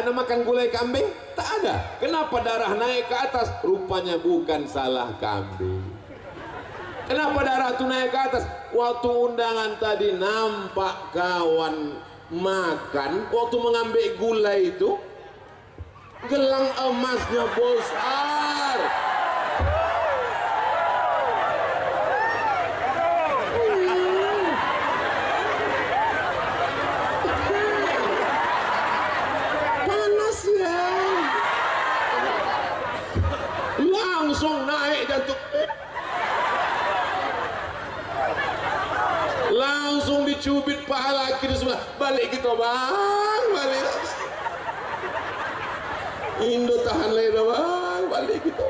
Anda makan gulai kambing? Tak ada. Kenapa darah naik ke atas? Rupanya bukan salah kambing. Kenapa darah itu naik ke atas? Waktu undangan tadi nampak kawan makan, waktu mengambil gulai itu gelang emasnya besar. Panas ya. Langsung naik jantung. Langsung dicubit pahala kiri sebelah. Balik kita bang, balik. Indo tahan lain bang, balik kita.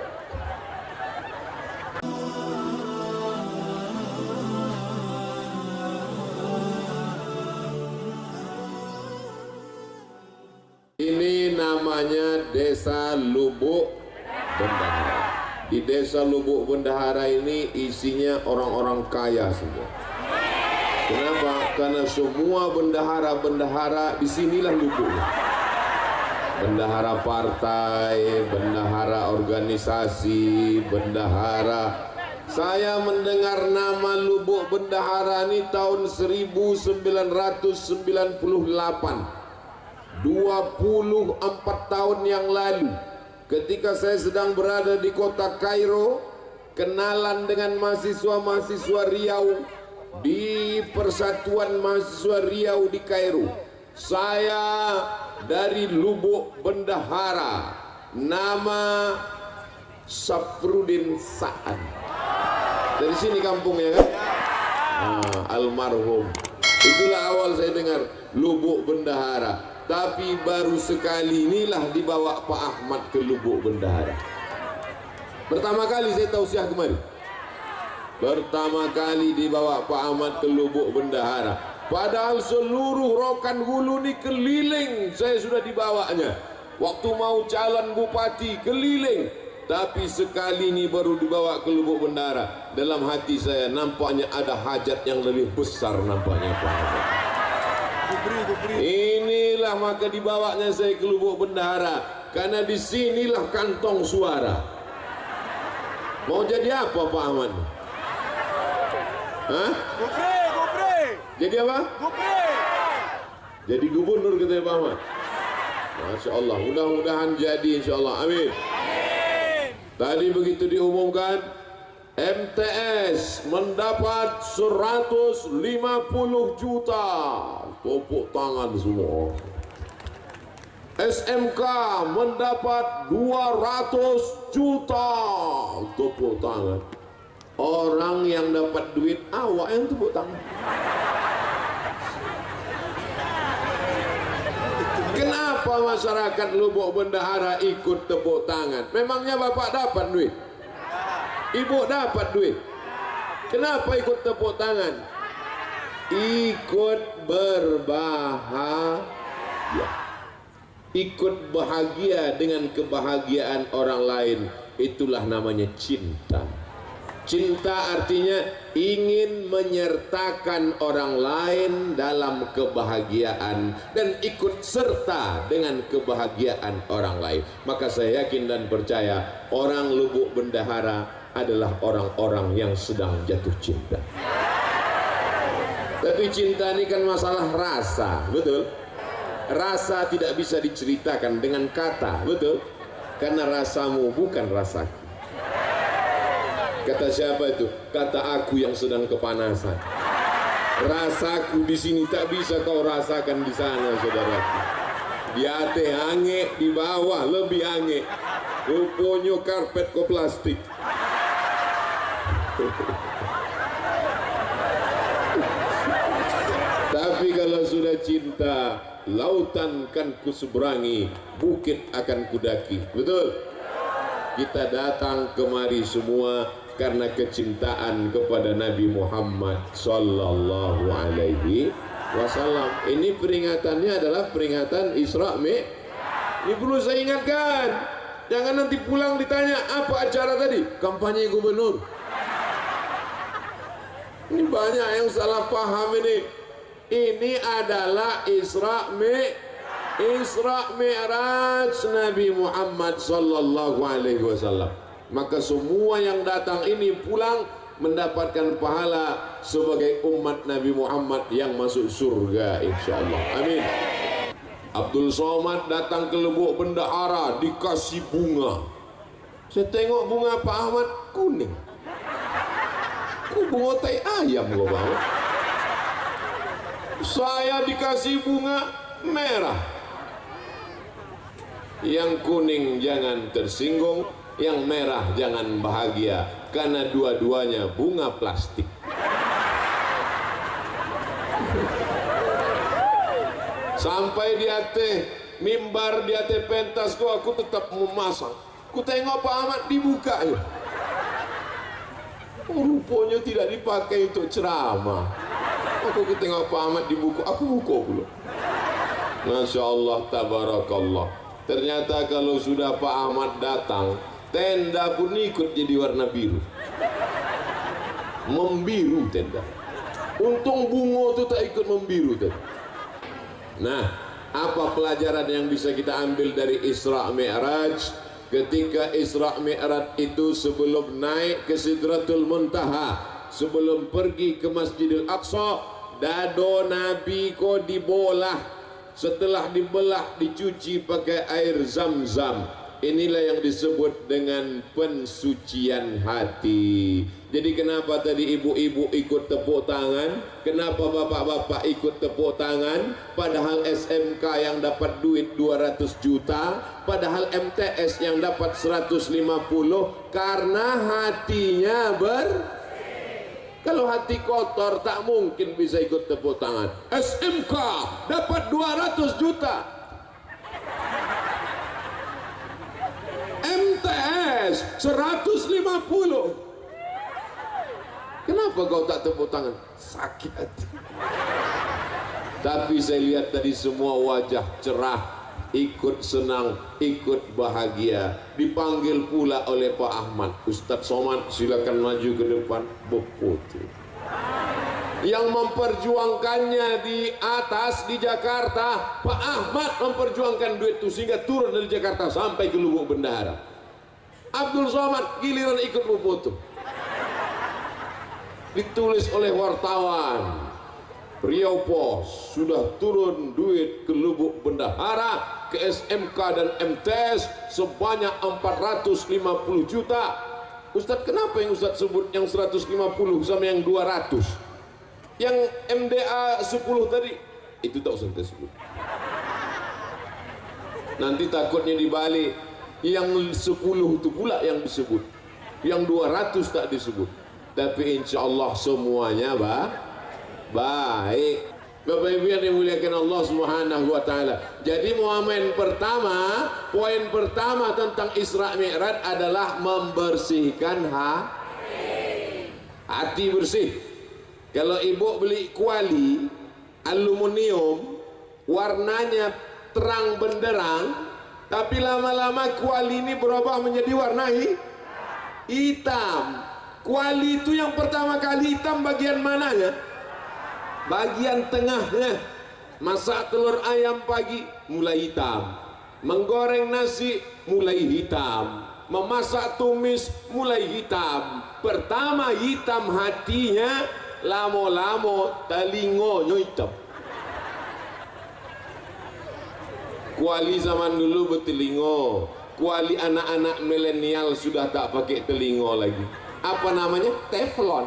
Ini namanya Desa Lubuk Bendahara. Di Desa Lubuk Bendahara ini isinya orang-orang kaya semua. Kenapa? Karena semua bendahara-bendahara disinilah lubuknya. Bendahara partai, bendahara organisasi, bendahara. Saya mendengar nama Lubuk Bendahara ini tahun 1998. 24 tahun yang lalu, ketika saya sedang berada di kota Kairo, kenalan dengan mahasiswa-mahasiswa Riau di Persatuan Mahasiswa Riau di Kairo. Saya dari Lubuk Bendahara, nama Safrudin Sa'an. Dari sini kampungnya kan? Almarhum. Itulah awal saya dengar Lubuk Bendahara. Tapi baru sekali inilah dibawa Pak Ahmad ke Lubuk Bendahara. Pertama kali saya tausiah kemari. Pertama kali dibawa Pak Ahmad ke Lubuk Bendahara. Padahal seluruh Rokan Hulu ini keliling saya sudah dibawanya. Waktu mau calon bupati keliling. Tapi sekali ini baru dibawa ke Lubuk Bendahara. Dalam hati saya nampaknya ada hajat yang lebih besar nampaknya Pak Ahmad. Inilah maka dibawanya saya ke Lubuk Bendahara. Karena disinilah kantong suara. Mau jadi apa Pak Ahmad? Hah? Gubri. Jadi apa? Gubri. Jadi gubernur kita Pak Ahmad. Masya Allah, mudah-mudahan jadi insya Allah. Amin. Tadi begitu diumumkan, MTS mendapat 150 juta. Tepuk tangan semua. SMK mendapat 200 juta. Tepuk tangan. Orang yang dapat duit awak yang tepuk tangan. Kenapa masyarakat Lubuk Bendahara ikut tepuk tangan? Memangnya bapak dapat duit? Ibu dapat duit? Kenapa ikut tepuk tangan? Ikut berbahagia. Ikut bahagia dengan kebahagiaan orang lain. Itulah namanya cinta. Cinta artinya ingin menyertakan orang lain dalam kebahagiaan dan ikut serta dengan kebahagiaan orang lain. Maka saya yakin dan percaya orang Lubuk Bendahara adalah orang-orang yang sedang jatuh cinta. Tapi cinta ini kan masalah rasa, betul? Rasa tidak bisa diceritakan dengan kata, betul? Karena rasamu bukan rasaku. Kata siapa itu? Kata aku yang sedang kepanasan. Rasaku di sini tak bisa kau rasakan di sana, saudaraku. Di atas ange, di bawah lebih ange. Rupanya karpet ko plastik. Tapi kalau sudah cinta, lautan kan kuseberangi, bukit akan kudaki. Betul? Kita datang kemari semua karena kecintaan kepada Nabi Muhammad sallallahu alaihi wasallam. Ini peringatannya adalah peringatan Isra Mi'raj. Ini perlu saya ingatkan. Jangan nanti pulang ditanya apa acara tadi? Kampanye gubernur. Ini banyak yang salah paham ini. Ini adalah Isra Mi'raj. Isra Mi'raj Nabi Muhammad sallallahu alaihi wasallam. Maka semua yang datang ini pulang mendapatkan pahala sebagai umat Nabi Muhammad yang masuk surga insyaallah. Amin. Abdul Somad datang ke Lubuk Bendahara dikasih bunga. Saya tengok bunga Pak Ahmad kuning. Kok bunga tai ayam gua bawa? Saya dikasih bunga merah. Yang kuning jangan tersinggung, yang merah jangan bahagia, karena dua-duanya bunga plastik. Sampai di atas mimbar, di atas pentas aku tetap memasang. Ku tengok Pak Ahmad dibuka ya. Rupanya tidak dipakai untuk ceramah. Aku tengok Pak Ahmad dibuka, aku buka pula. Masya Allah, tabarakallah. Ternyata kalau sudah Pak Ahmad datang, tenda pun ikut jadi warna biru. Membiru tenda. Untung bunga itu tak ikut membiru tenda. Nah, apa pelajaran yang bisa kita ambil dari Isra Mi'raj? Ketika Isra Mi'raj itu sebelum naik ke Sidratul Muntaha, sebelum pergi ke Masjidil Aqsa, dado Nabi ko dibolah. Setelah dibelah, dicuci pakai air Zam-Zam. Inilah yang disebut dengan pensucian hati. Jadi kenapa tadi ibu-ibu ikut tepuk tangan? Kenapa bapak-bapak ikut tepuk tangan? Padahal SMK yang dapat duit 200 juta, padahal MTS yang dapat 150, karena hatinya kalau hati kotor tak mungkin bisa ikut tepuk tangan. SMK dapat 200 juta. MTS 150. Kenapa kau tak tepuk tangan? Sakit hati. Tapi saya lihat tadi semua wajah cerah, ikut senang, ikut bahagia. Dipanggil pula oleh Pak Ahmad. Ustadz Somad silakan maju ke depan, berfoto. Yang memperjuangkannya di atas di Jakarta, Pak Ahmad memperjuangkan duit itu sehingga turun dari Jakarta sampai ke Lubuk Bendahara. Abdul Somad giliran ikut berfoto. Ditulis oleh wartawan, Riau Pos sudah turun duit ke Lubuk Bendahara, ke SMK dan MTS sebanyak 450 juta. Ustadz, kenapa yang Ustadz sebut yang 150 sama yang 200? Yang MDA 10 tadi itu tak usah kita sebut. Nanti takutnya dibalik, yang 10 itu pula yang disebut, yang 200 tak disebut. Tapi insya Allah semuanya baik. Bapak Ibu yang dimuliakan Allah Subhanahu wa taala. Jadi poin pertama tentang Isra Mi'raj adalah membersihkan hati bersih. Kalau ibu beli kuali aluminium, warnanya terang benderang, tapi lama-lama kuali ini berubah menjadi warna hitam. Kuali itu yang pertama kali hitam bagian mananya? Bagian tengahnya. Masak telur ayam pagi mulai hitam, menggoreng nasi mulai hitam, memasak tumis mulai hitam. Pertama hitam hatinya, lamo-lamo telingonya hitam. Kuali zaman dulu bertelingo, kuali anak-anak milenial sudah tak pakai telingo lagi. Apa namanya? Teflon.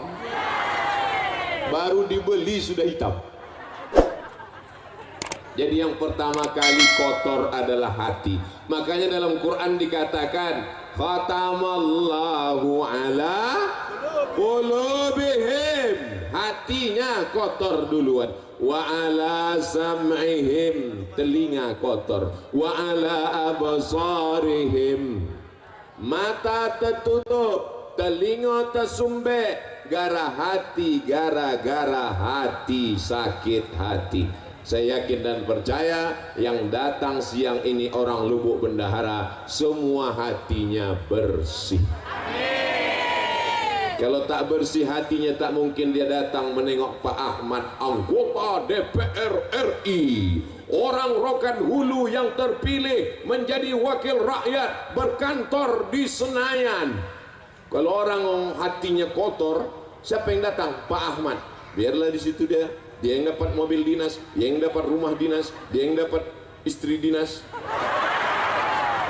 Baru dibeli sudah hitam. Jadi yang pertama kali kotor adalah hati. Makanya dalam Quran dikatakan khatamallahu ala qulubihim, hatinya kotor duluan. Wa ala sam'ihim, telinga kotor. Wa ala absarihim, mata tertutup, telinga tersumbat, gara-gara hati, sakit hati. Saya yakin dan percaya yang datang siang ini orang Lubuk Bendahara semua hatinya bersih. Kalau tak bersih hatinya, tak mungkin dia datang menengok Pak Ahmad, anggota DPR RI, orang Rokan Hulu yang terpilih menjadi wakil rakyat berkantor di Senayan. Kalau orang hatinya kotor, siapa yang datang? Pak Ahmad. Biarlah di situ dia yang dapat mobil dinas, dia yang dapat rumah dinas, dia yang dapat istri dinas.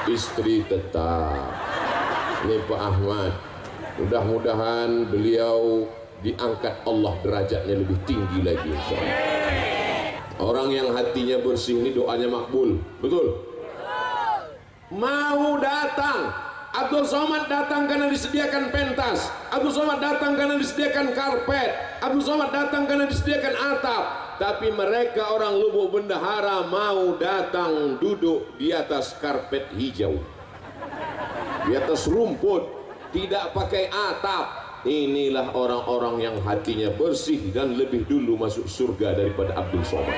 Istri tetap. Ini Pak Ahmad. Mudah-mudahan beliau diangkat Allah derajatnya lebih tinggi lagi, insyaallah. Orang yang hatinya bersih ini doanya makbul, betul? Mau datang, Abdul Somad datang karena disediakan pentas, Abdul Somad datang karena disediakan karpet, Abdul Somad datang karena disediakan atap. Tapi mereka orang Lubuk Bendahara mau datang duduk di atas karpet hijau, di atas rumput, tidak pakai atap. Inilah orang-orang yang hatinya bersih dan lebih dulu masuk surga daripada Abdul Somad.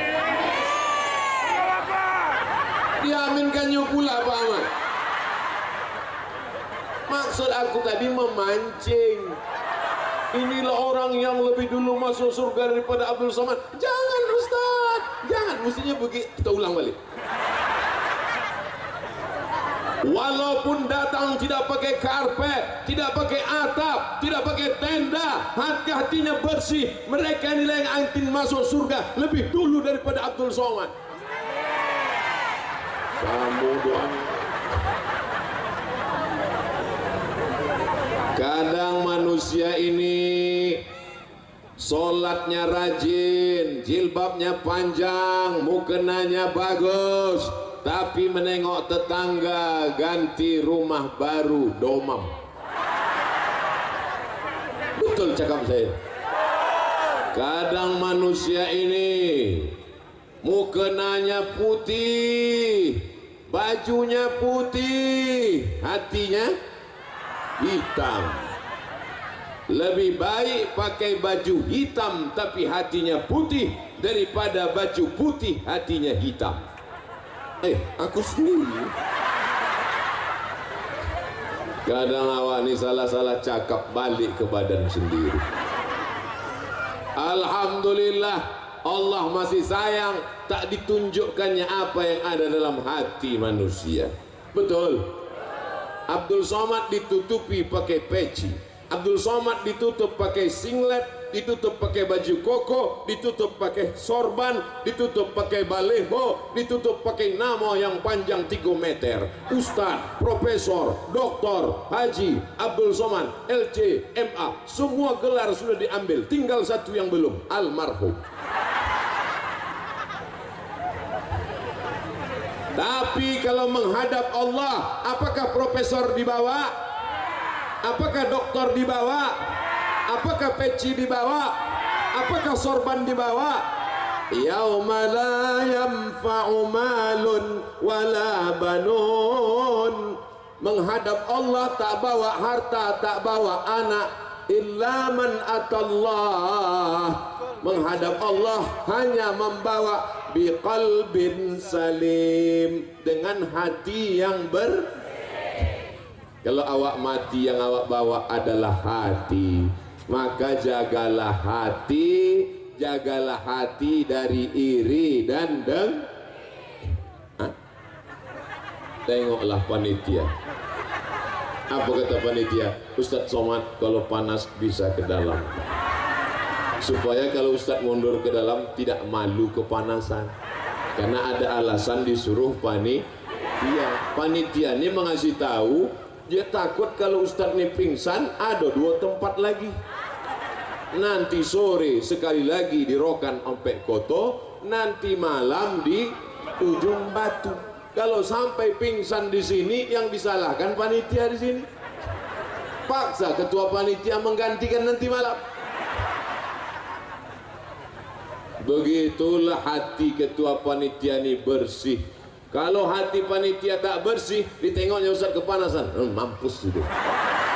Diaminkannya pula Pak Ahmad. Maksud aku tadi memancing. Inilah orang yang lebih dulu masuk surga daripada Abdul Somad. Jangan Ustaz, jangan. Mestinya begitu. Kita ulang balik. Walaupun datang tidak pakai karpet, tidak pakai atap, tidak pakai tenda, hati-hatinya bersih, mereka nilai yang antin masuk surga lebih dulu daripada Abdul Somad. Kamu doanya. Kadang manusia ini sholatnya rajin, jilbabnya panjang, mukenanya bagus, tapi menengok tetangga ganti rumah baru domam. Betul cakap saya. Kadang manusia ini mukenanya putih, bajunya putih, hatinya hitam. Lebih baik pakai baju hitam tapi hatinya putih daripada baju putih hatinya hitam. Aku sendiri. Kadang awak ni salah-salah cakap balik ke badan sendiri. Alhamdulillah Allah masih sayang, tak ditunjukkannya apa yang ada dalam hati manusia. Betul. Abdul Somad ditutupi pakai peci, Abdul Somad ditutup pakai singlet, ditutup pakai baju koko, ditutup pakai sorban, ditutup pakai baleho, ditutup pakai nama yang panjang 3 meter. Ustaz, Profesor, Doktor, Haji, Abdul Somad, LC, MA, semua gelar sudah diambil, tinggal satu yang belum, almarhum. Tapi kalau menghadap Allah, apakah profesor dibawa? Apakah doktor dibawa? Apakah peci dibawa? Apakah sorban dibawa? Yauma la yanfa'u malun wala banun. Menghadap Allah tak bawa harta, tak bawa anak, illa man atallah. Menghadap Allah hanya membawa biqalbin salim, dengan hati yang Kalau awak mati yang awak bawa adalah hati, maka jagalah hati dari iri dan Tengoklah panitia. Apa kata panitia? Ustadz Somad kalau panas bisa ke dalam, supaya kalau Ustadz mundur ke dalam tidak malu kepanasan. Karena ada alasan disuruh panitia. Panitia ini mengasih tahu, dia takut kalau Ustadz ini pingsan, ada 2 tempat lagi. Nanti sore sekali lagi di Rokan Ompek Koto, nanti malam di Ujung Batu. Kalau sampai pingsan di sini, yang disalahkan panitia di sini. Paksa ketua panitia menggantikan nanti malam. Begitulah hati ketua panitia ini bersih. Kalau hati panitia tak bersih, ditengoknya Ustaz kepanasan, mampus itu.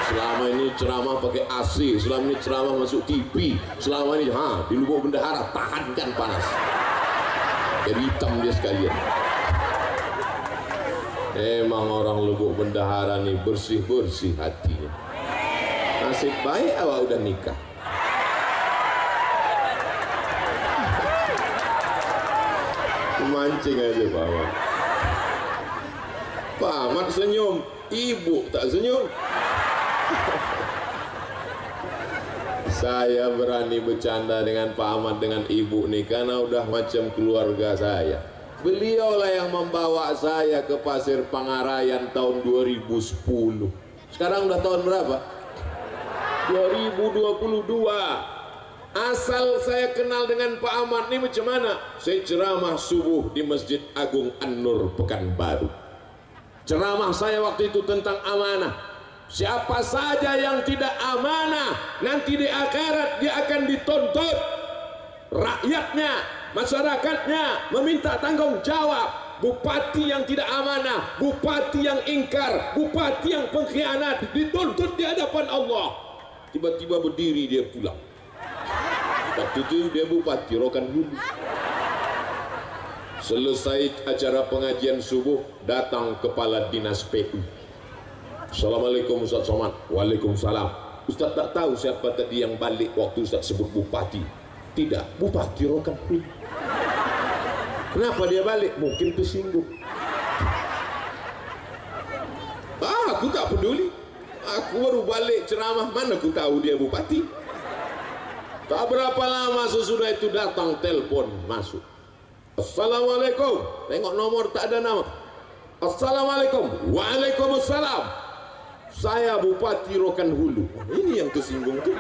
Selama ini ceramah pakai AC, selama ini ceramah masuk TV, selama ini di Lubuk Bendahara tahankan panas. Jadi hitam dia sekalian. Emang orang Lubuk Bendahara nih bersih-bersih hatinya. Nah, Nasib baik awak udah nikah. Mancing aja Pak Ahmad. Pak Ahmad senyum, ibu tak senyum. Saya berani bercanda dengan Pak Ahmad dengan ibu nih karena udah macam keluarga saya. Beliaulah yang membawa saya ke Pasir Pangarayan tahun 2010. Sekarang udah tahun berapa? 2022. Asal saya kenal dengan Pak Ahmad ini macam mana? Saya ceramah subuh di Masjid Agung An-Nur Pekanbaru. Ceramah saya waktu itu tentang amanah. Siapa saja yang tidak amanah, nanti di akhirat dia akan dituntut. Rakyatnya, masyarakatnya meminta tanggung jawab. Bupati yang tidak amanah, bupati yang ingkar, bupati yang pengkhianat dituntut di hadapan Allah. Tiba-tiba berdiri dia pulang. Waktu itu dia bupati Rokan Hulu. Selesai acara pengajian subuh, datang kepala dinas PU. Assalamualaikum Ustaz Somad. Waalaikumsalam. Ustaz tak tahu siapa tadi yang balik waktu Ustaz sebut bupati. Tidak, bupati Rokan Hulu. Kenapa dia balik? Mungkin tersinggung. Aku tak peduli. Aku baru balik ceramah, mana aku tahu dia bupati. Tak berapa lama sesudah itu datang telepon masuk. Assalamualaikum. Tengok nomor tak ada nama. Assalamualaikum. Waalaikumsalam. Saya Bupati Rokan Hulu. Ini yang tersinggung tuh.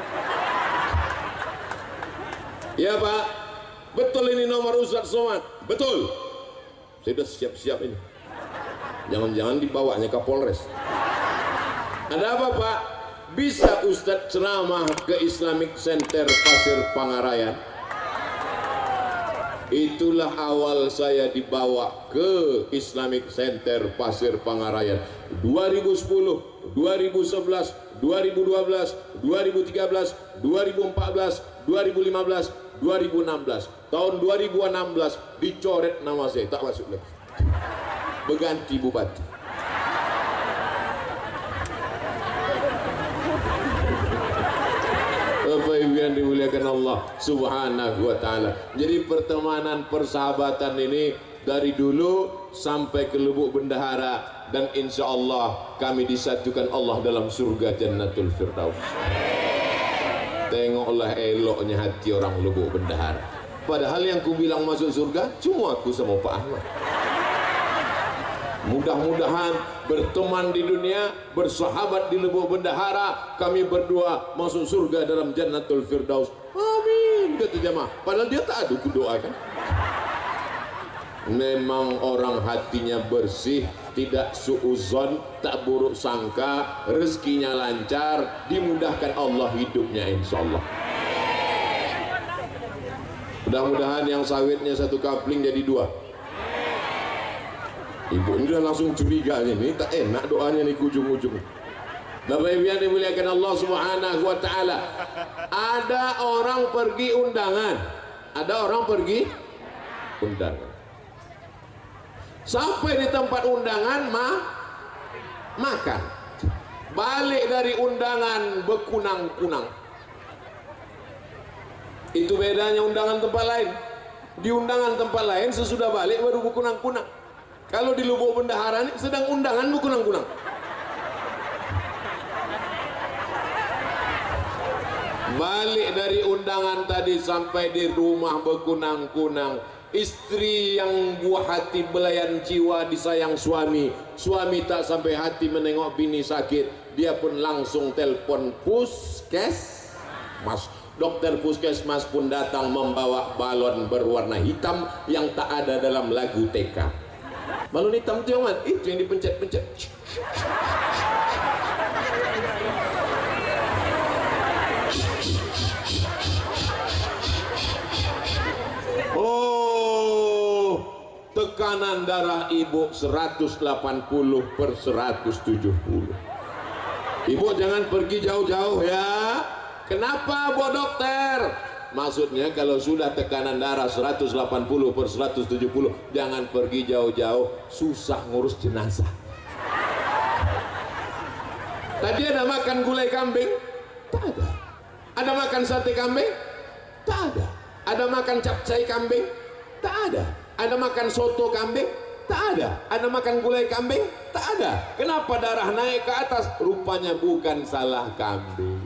Ya Pak, betul ini nomor Ustaz Somad. Betul. Saya sudah siap-siap ini. Jangan-jangan dibawanya ke Polres. Ada apa Pak? Bisa Ustadz ceramah ke Islamic Center Pasir Pangarayan? Itulah awal saya dibawa ke Islamic Center Pasir Pangarayan 2010, 2011, 2012, 2013, 2014, 2015, 2016. Tahun 2016 dicoret nama saya, tak masuk lagi. Berganti bupati. Bapak Ibu yang dimuliakan Allah Subhanahu wa Ta'ala. Jadi pertemanan persahabatan ini dari dulu sampai ke Lubuk Bendahara, dan insya Allah kami disatukan Allah dalam surga Jannatul Firdaus. Tengoklah eloknya hati orang Lubuk Bendahara. Padahal yang ku bilang masuk surga cuma aku sama Pak Ahmad. Mudah-mudahan berteman di dunia, bersahabat di Lubuk Bendahara, kami berdua masuk surga dalam Jannatul Firdaus. Amin, kata jamaah. Padahal dia tak ada doa kan. Memang orang hatinya bersih, tidak suuzon, tak buruk sangka, rezekinya lancar, dimudahkan Allah hidupnya insya Allah. Mudah-mudahan yang sawitnya satu kapling jadi dua. Ibu ini udah langsung curiga ini, tak enak doanya nih ujung-ujung. Bapak Ibu yang dimuliakan Allah Subhanahu wa Ta'ala. Ada orang pergi undangan. Ada orang pergi undangan. Sampai di tempat undangan makan. Balik dari undangan berkunang-kunang. Itu bedanya undangan tempat lain. Di undangan tempat lain sesudah balik baru berkunang-kunang. Kalau di Lubuk Bendahara ini sedang undangan berkunang-kunang. Balik dari undangan tadi sampai di rumah berkunang-kunang. Istri yang buah hati belayan jiwa disayang suami. Suami tak sampai hati menengok bini sakit. Dia pun langsung telpon puskesmas. Dokter puskesmas pun datang membawa balon berwarna hitam yang tak ada dalam lagu TK. Balon hitam itu yang mana? Itu yang dipencet-pencet. Oh, tekanan darah ibu 180/170. Ibu jangan pergi jauh-jauh ya. Kenapa Bu Dokter? Maksudnya kalau sudah tekanan darah 180/170, jangan pergi jauh-jauh, susah ngurus jenazah. Tadi ada makan gulai kambing, Tak ada. Ada makan sate kambing? Tak ada. Ada makan capcay kambing? Tak ada. Ada makan soto kambing? Tak ada. Ada makan gulai kambing? Tak ada. Kenapa darah naik ke atas? Rupanya bukan salah kambing.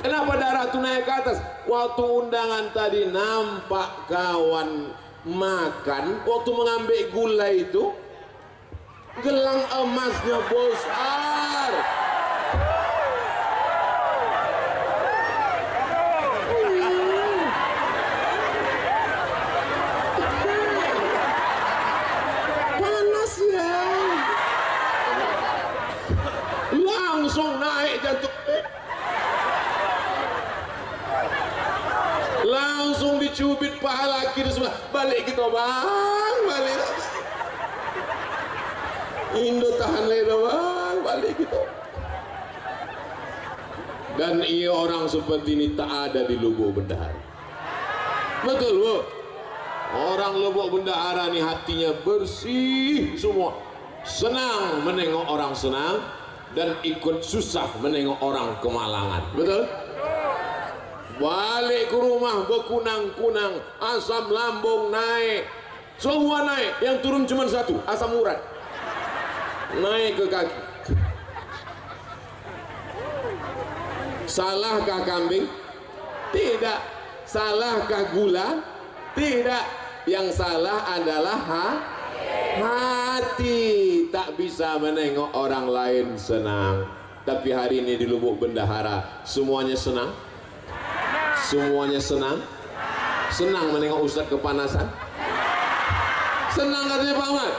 Kenapa darah itu naik ke atas? Waktu undangan tadi nampak kawan makan, waktu mengambil gulai itu gelang emasnya besar. Panas ya. Langsung naik jantung. Langsung dicubit pahala kiri sebelah. Balik kita bang, balik. Indo tahan leda bang, balik kita. Dan iya orang seperti ini tak ada di Lubuk Bendahara. Betul bu? Orang Lubuk Bendahara ini hatinya bersih semua. Senang menengok orang senang dan ikut susah menengok orang kemalangan. Betul? Balik ke rumah berkunang-kunang, asam lambung naik, semua naik. Yang turun cuma satu, asam urat naik ke kaki. Salahkah kambing? Tidak. Salahkah gula? Tidak. Yang salah adalah hati. Tak bisa menengok orang lain senang. Tapi hari ini di Lubuk Bendahara semuanya senang. Semuanya senang. Senang menengok Ustadz kepanasan. Senang katanya Pak Ahmad.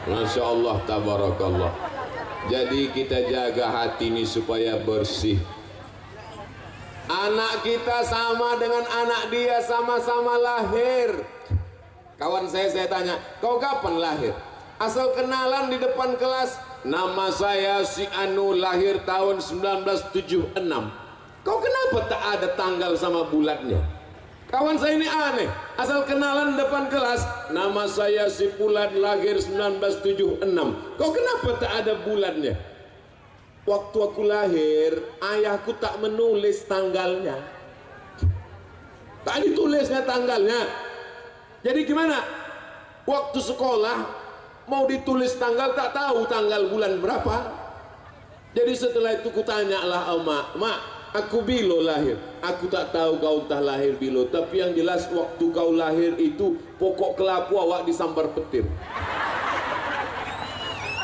Masya Allah, tabarakallah. Jadi kita jaga hati ini supaya bersih. Anak kita sama dengan anak dia, sama-sama lahir. Kawan saya tanya, kau kapan lahir? Asal kenalan di depan kelas, nama saya si Anu, lahir tahun 1976. Kau kenapa tak ada tanggal sama bulannya? Kawan saya ini aneh, asal kenalan depan kelas, nama saya si Fulan, lahir 1976. Kau kenapa tak ada bulannya? Waktu aku lahir, ayahku tak menulis tanggalnya. Tak ditulisnya tanggalnya. Jadi gimana? Waktu sekolah mau ditulis tanggal, tak tahu tanggal bulan berapa. Jadi setelah itu kutanyalah emak, mak, aku bilo lahir. Aku tak tahu kau entah lahir bilo, tapi yang jelas waktu kau lahir itu pokok kelapu awak disambar petir.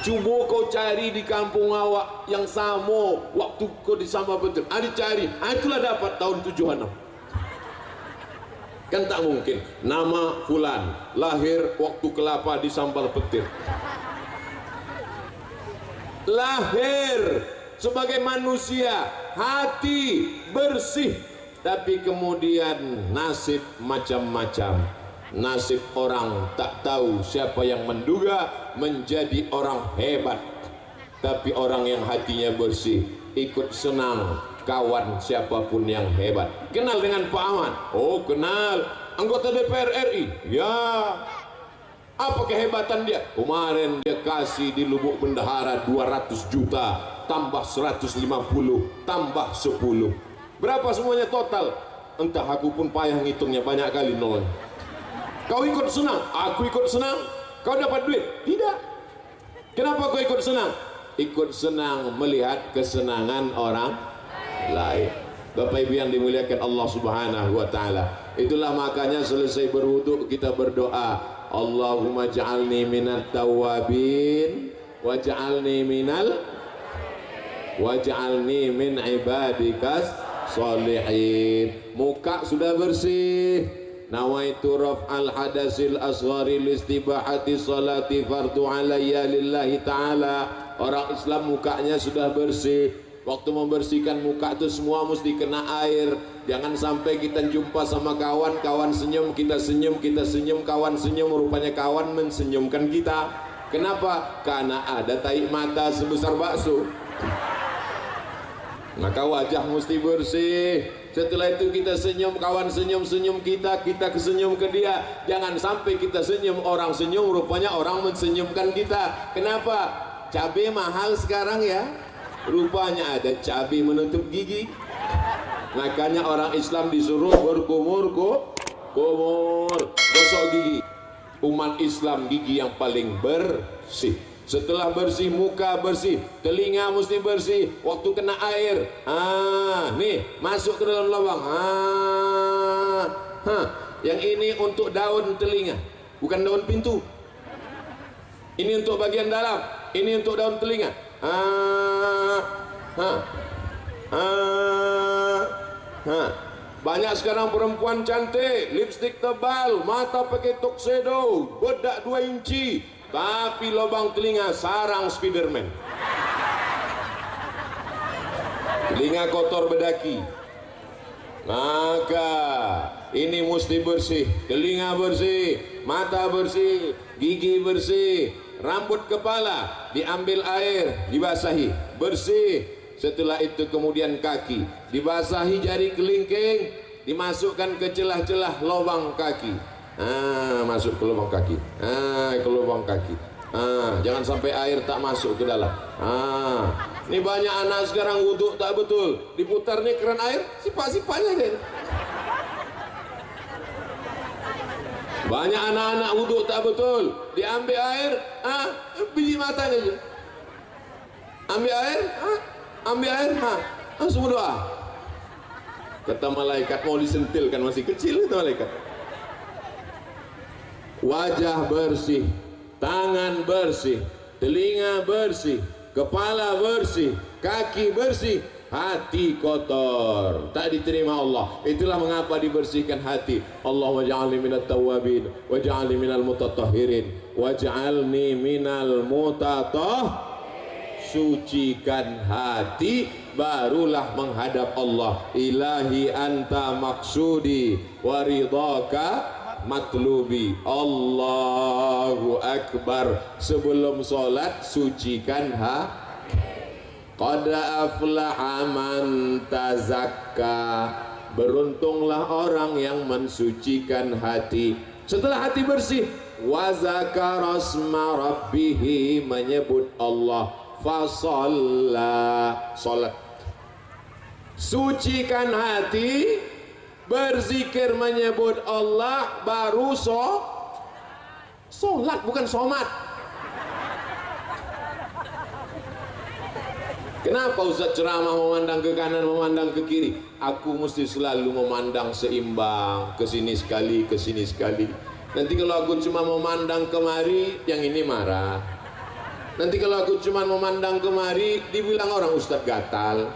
Coba kau cari di kampung awak yang sama waktu kau disambar petir. Dicari, itulah dapat tahun 76. Kan tak mungkin nama Fulan lahir waktu kelapa disambar petir. Lahir sebagai manusia, hati bersih, tapi kemudian nasib macam-macam. Nasib orang tak tahu, siapa yang menduga menjadi orang hebat, tapi orang yang hatinya bersih ikut senang kawan siapapun yang hebat. Kenal dengan Pak Ahmad? Oh kenal. Anggota DPR RI? Ya. Apa kehebatan dia? Kemarin dia kasih di Lubuk Bendahara 200 juta, tambah 150, tambah 10. Berapa semuanya total? Entah, aku pun payah ngitungnya, banyak kali nol. Kau ikut senang, aku ikut senang. Kau dapat duit? Tidak. Kenapa kau ikut senang? Ikut senang melihat kesenangan orang lain. Bapak Ibu yang dimuliakan Allah Subhanahu wa taala. Itulah makanya selesai berwudu kita berdoa, Allahumma ja'alni minat tawabin waj'alni min ibadikas sholihin. Muka sudah bersih. Nawaitu raf'al hadasil asghari listibahati salati fardu alayya lillahi ta'ala. Orang Islam mukanya sudah bersih. Waktu membersihkan muka itu semua mesti kena air. Jangan sampai kita jumpa sama kawan, kawan senyum, kita senyum, kawan senyum, rupanya kawan mensenyumkan kita. Kenapa? Karena ada tahi mata sebesar bakso. Maka wajah mesti bersih. Setelah itu kita senyum, kawan senyum kita, kita kesenyum ke dia. Jangan sampai kita senyum, orang senyum, rupanya orang mensenyumkan kita. Kenapa? Cabai mahal sekarang ya. Rupanya ada cabai menutup gigi. Makanya orang Islam disuruh berkumur gosok gigi. Umat Islam gigi yang paling bersih. Setelah bersih, muka bersih, telinga mesti bersih. Waktu kena air, nih masuk ke dalam lubang. Yang ini untuk daun telinga, bukan daun pintu. Ini untuk bagian dalam, ini untuk daun telinga. Banyak sekarang perempuan cantik, lipstik tebal, mata pakai tuxedo, bedak 2 inci. Tapi lubang telinga sarang Spiderman. Telinga kotor bedaki. Maka ini mesti bersih. Telinga bersih, mata bersih, gigi bersih, rambut kepala diambil air, dibasahi, bersih. Setelah itu kemudian kaki dibasahi, jari kelingking dimasukkan ke celah-celah lubang kaki. Masuk ke lubang kaki, ke lubang kaki. Jangan sampai air tak masuk ke dalam. Ini banyak anak sekarang wudhu tak betul, diputar nih keran air, sipak-sipaknya deh. Banyak anak-anak wudhu tak betul, diambil air, biji matanya aja. Ambil air, langsung berdoa. Kata malaikat, mau disentil kan masih kecil kata malaikat. Wajah bersih, tangan bersih, telinga bersih, kepala bersih, kaki bersih, hati kotor, tak diterima Allah. Itulah mengapa dibersihkan hati. Allahumma ja'alni minat tawabin waj'alni minal mutatahhirin waj'alni minal sucikan hati, barulah menghadap Allah. Ilahi anta maksudi waridhaka matlubi. Allahu Akbar. Sebelum sholat sucikan qad aflaha man tazakka. Beruntunglah orang yang mensucikan hati. Setelah hati bersih, wa zakara asma rabbih, menyebut Allah, fasalla, sholat. Sucikan hati, berzikir menyebut Allah, baru sholat, bukan somat. Kenapa Ustaz ceramah memandang ke kanan, memandang ke kiri? Aku mesti selalu memandang seimbang, ke sini sekali, ke sini sekali. Nanti kalau aku cuma memandang kemari, yang ini marah. Nanti kalau aku cuma memandang kemari, dibilang orang Ustaz gatal.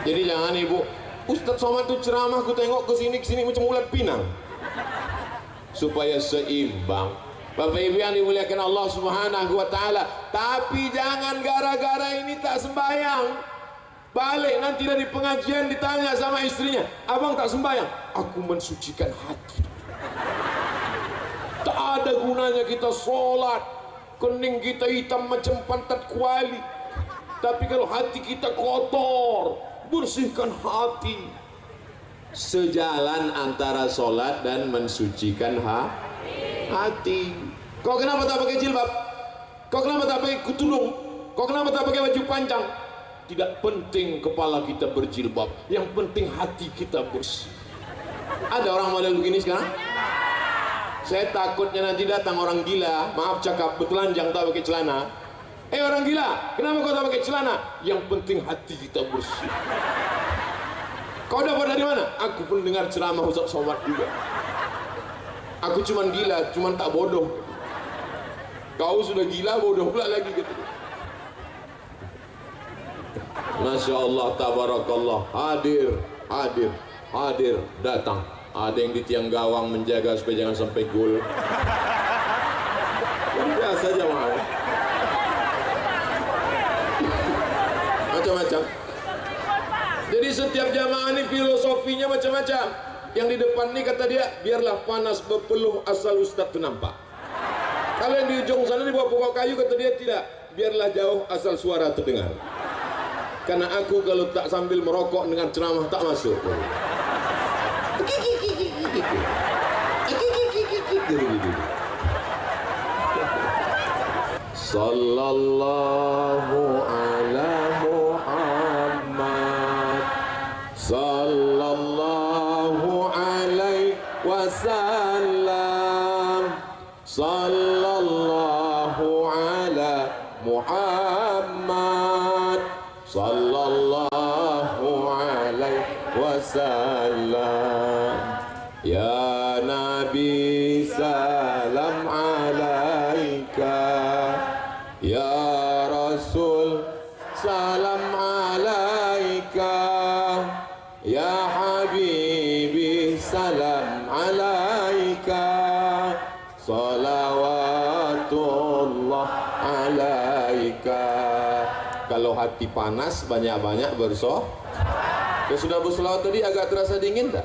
Jadi jangan ibu, Ustaz Somad itu ceramah, aku tengok ke sini macam ulat pinang. Supaya seimbang. Bapak Ibu yang dimuliakan Allah Subhanahu wa taala. Tapi jangan gara-gara ini tak sembahyang, balik nanti dari pengajian ditanya sama istrinya, abang tak sembahyang. Aku mensucikan hati. Tak ada gunanya kita sholat, kening kita hitam macam pantat kuali. Tapi kalau hati kita kotor, bersihkan hati. Sejalan antara sholat dan mensucikan hati. Kau kenapa tak pakai jilbab? Kau kenapa tak pakai kutudung? Kau kenapa tak pakai baju panjang? Tidak penting kepala kita berjilbab, yang penting hati kita bersih. Ada orang model begini sekarang? Saya takutnya nanti datang orang gila, maaf cakap, bertelanjang tak pakai celana. Orang gila, kenapa kau tak pakai celana? Yang penting hati kita bersih. Kau dapat dari mana? Aku pun dengar ceramah Ustaz Somad juga. Aku cuman gila, cuman tak bodoh. Kau sudah gila, bodoh pula lagi gitu. Masya Allah, tabarakallah. Hadir, datang. Ada yang di tiang gawang menjaga supaya jangan sampai gol. Biasa aja mah. Macam-macam. Jadi setiap jamaah ini filosofinya macam-macam. Yang di depan ini kata dia, biarlah panas berpeluh asal Ustaz itu nampak. Kalau yang di ujung sana di bawah pokok kayu kata dia tidak, biarlah jauh asal suara terdengar. Karena aku kalau tak sambil merokok dengan ceramah tak masuk. sallallahu ala Muhammad, sallallahu alaihi wasallam, sallallahu ala Muhammad, sallallahu alaihi wasallam. Ya Nabi salam alaika, ya Rasul salam alaika, ya Habibi salam alaika, salawatullah alaika. Kalau hati panas banyak-banyak ya sudah berselawat tadi agak terasa dingin tak?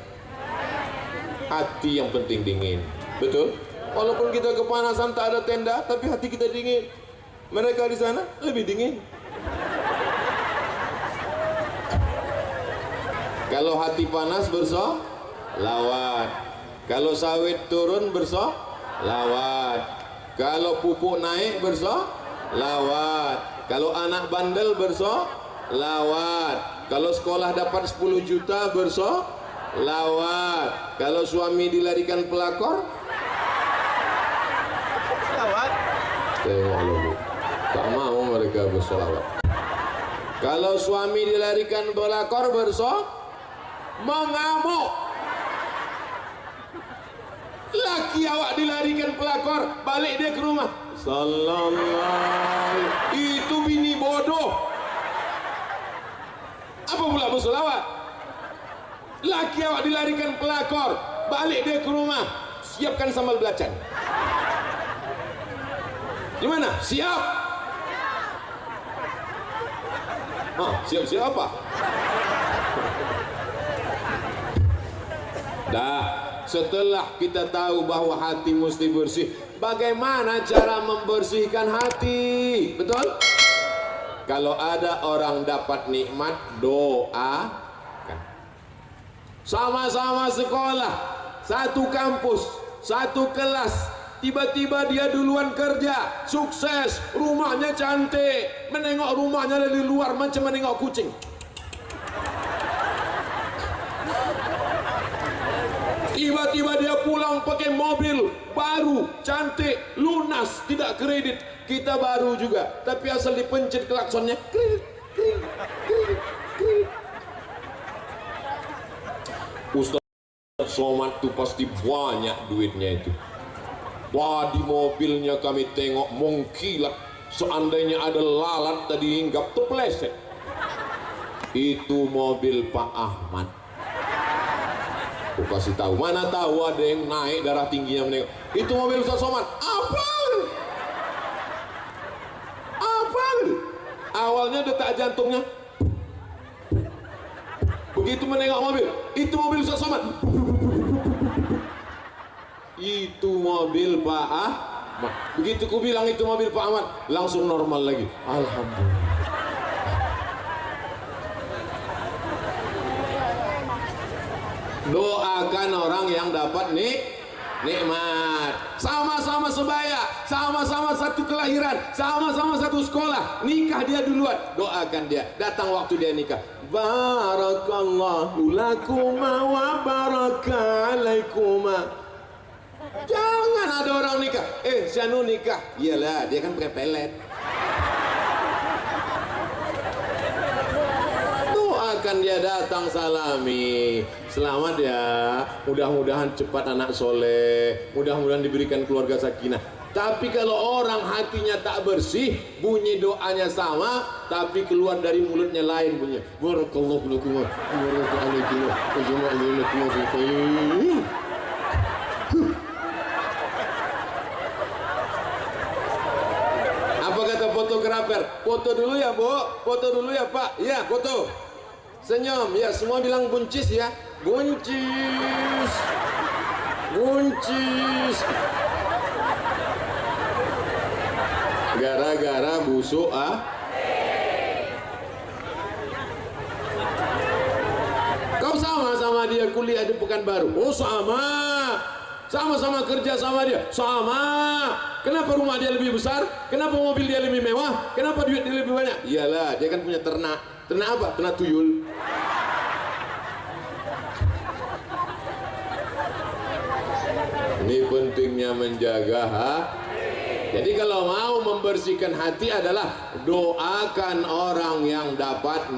Hati yang penting dingin, betul? Walaupun kita kepanasan tak ada tenda, tapi hati kita dingin. Mereka di sana lebih dingin. Kalau hati panas bersolawat, kalau sawit turun bersolawat, kalau pupuk naik bersolawat, kalau anak bandel bersolawat, kalau sekolah dapat 10 juta bersolawat, kalau suami dilarikan pelakor selawat. Tengok dulu, tak mau mereka bersolawat. Kalau suami dilarikan pelakor mengamuk. Laki awak dilarikan pelakor, balik dia ke rumah, sallallahu, itu bini bodoh. Apa pula bersolawat? Laki awak dilarikan pelakor, balik dia ke rumah, siapkan sambal belacan. Gimana? Siap? Siap-siap apa? Dah, setelah kita tahu bahwa hati mesti bersih, bagaimana cara membersihkan hati? Betul? Kalau ada orang dapat nikmat, doakan. Sama-sama sekolah, satu kampus, satu kelas, tiba-tiba dia duluan kerja, sukses, rumahnya cantik, menengok rumahnya dari luar macam menengok kucing. Tiba-tiba dia pulang pakai mobil baru, cantik, lunas, tidak kredit. Kita baru juga, tapi asal dipencet klaksonnya, kredit, kredit, kredit, kredit. Ustaz Somad tuh pasti banyak duitnya itu. Wah, di mobilnya kami tengok mengkilat, seandainya ada lalat tadi hinggap tuh pleset. Itu mobil Pak Ahmad. Aku kasih tahu, mana tahu ada yang naik darah tingginya menengok. Itu mobil Ustaz Somad. Apa? Awalnya detak jantungnya. Begitu menengok mobil, itu mobil Ustaz Somad. Itu mobil Pak Ahmad. Begitu ku bilang itu mobil Pak Ahmad, langsung normal lagi. Alhamdulillah. Doakan orang yang dapat nikmat. Sama-sama sebaya, sama-sama satu kelahiran, sama-sama satu sekolah, nikah dia duluan, doakan dia. Datang waktu dia nikah, barakallahu lakuma wa baraka alaikuma. Jangan ada orang nikah, si anu nikah, iyalah dia kan pakai pelet. Doakan dia, datang salami, selamat ya, mudah-mudahan cepat anak soleh, mudah-mudahan diberikan keluarga sakinah. Tapi kalau orang hatinya tak bersih, bunyi doanya sama, tapi keluar dari mulutnya lain bunyi. Barakallahu lakum wa baraka alaikum wa jama'a lakum wa khairin. Apa kata fotografer? Foto dulu ya, Bu. Foto dulu ya, Pak. Iya, foto. Senyum, ya, semua bilang buncis ya. Buncis. Buncis. Gara-gara busuk Kau sama dia kuliah di Pekanbaru. Oh sama sama-sama kerja sama dia, sama. Kenapa rumah dia lebih besar? Kenapa mobil dia lebih mewah? Kenapa duit dia lebih banyak? Iyalah, dia kan punya ternak. Ternak apa? Ternak tuyul. Ini pentingnya menjaga Jadi kalau mau membersihkan hati adalah doakan orang yang dapat